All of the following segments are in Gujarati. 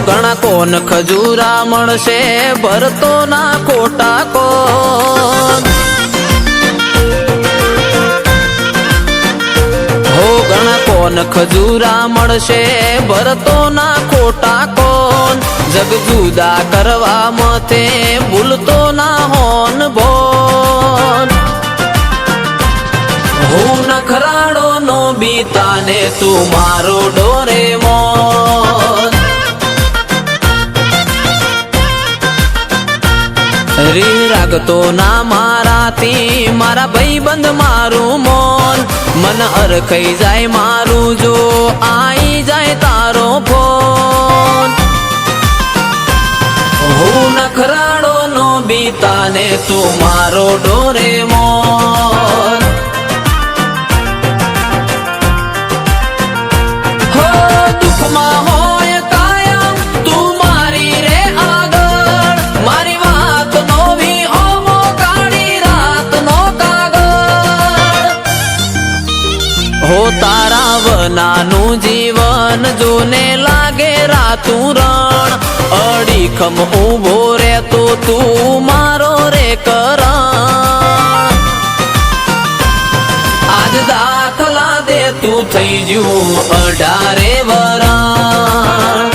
ઘણા કોન ખજૂરા મળશે ભરતો ના ખોટા કોન હો ઘણા કોન ખજૂરા મળશે ભરતો ના ખોટા કોન જગ જુદા કરવા મતે ભૂલતો ના હોન બોન હું નખરાડો નો બીતાને તું મારો ડોરેમોન રી રાગતો ના મારાથી મારા ભાઈબંધ મારું મોન મન હરખાઈ જાય મારું જો આઈ જાય તારો ફોન હું નખરાડો નો બીતાને તું મારો ડોરેમોન હો દુઃખમાં હોય કાયમ તું મારી રે આગળ મારી વાત નોવી હોમો કાળી રાત નો કાગળ હો તારા વનાનું જીવન જોને લાગે રાતું રણ અડીખમ ઊભો રે તો તું મારો રે કરણ આજ દાખલા દે તું થઈ જ્યું 18 વરણ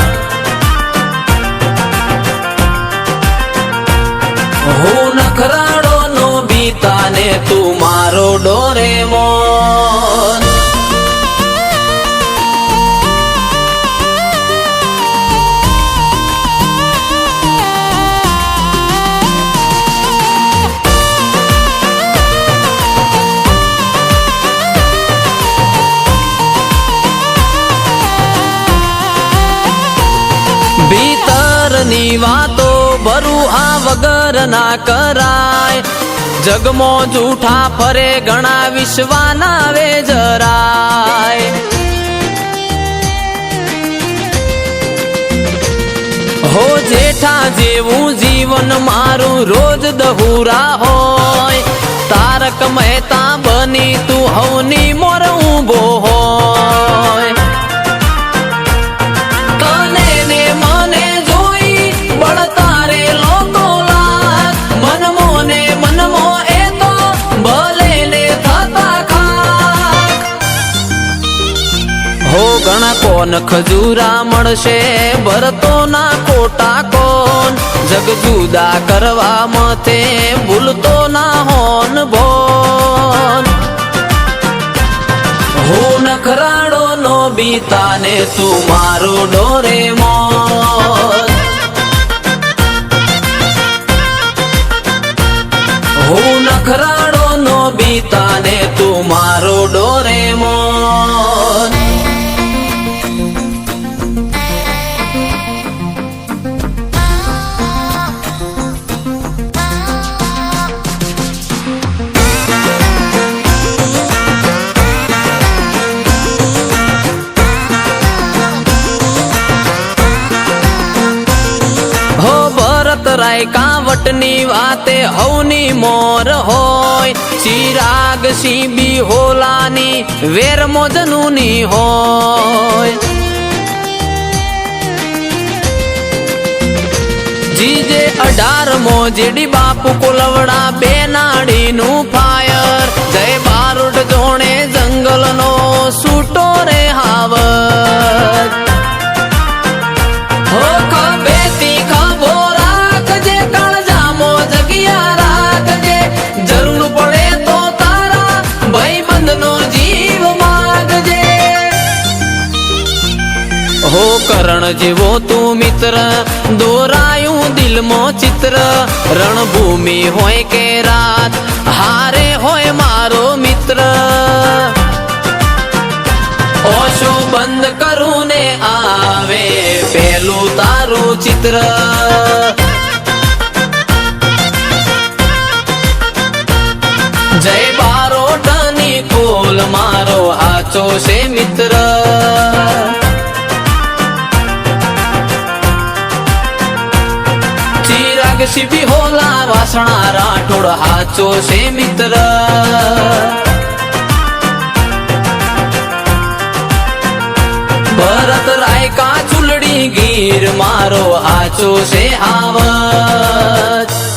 હું નખરાડો નો બીતાને તું મારો ડોરેમોન ભીતરની વાતો ભરું આ વગર ના કરાય જગમો જૂઠા ફરે ઘણા વિશ્વાના વે જરાય હો જેઠા જેવું જીવન મારું રોજ દહુરા હોય તારક મહેતા બની તું હવની મોર ઊભો હોય ઘણા કોન ખજૂરા મળશે ભરતો ના ખોટા કોન જગ જુદા કરવા મતે ભૂલતો ના હોન બોન હું નખરાડો નો બીતાને તું મારો ડોરેમોન હું નખરાડો નો બીતાને તું મારો ડોરેમોન કાવટની વાતે હવની મોર હોય ચિરાગ સીબી હોલાની વેર મોજનુની હોય જીજે 18 મોજડી બાપુ કુલવડા બેનાડીનું ફાયર જય બારોટ જોણે જંગલનો સૂટો રે હાવર હો ખબેતી ખબો જરૂર પડે તો તારા ભાઈબંધ નો જીવ માગજે હો કરણ જેવો તું મિત્ર દોરાયું દિલમાં ચિત્ર રણભૂમિ હોય કે રાત હારે હોય મારો મિત્ર ઓશો બંધ કરું ને આવે પેલું તારું ચિત્ર જય બારોટની કોલ મારો આચો છે મિત્ર ચિરાગ સીબી હોલા વાસણા રાઠોડ આચો છે મિત્ર ભરત રાયકા ચુલડી ગીર મારો હાચો છે હાવજ.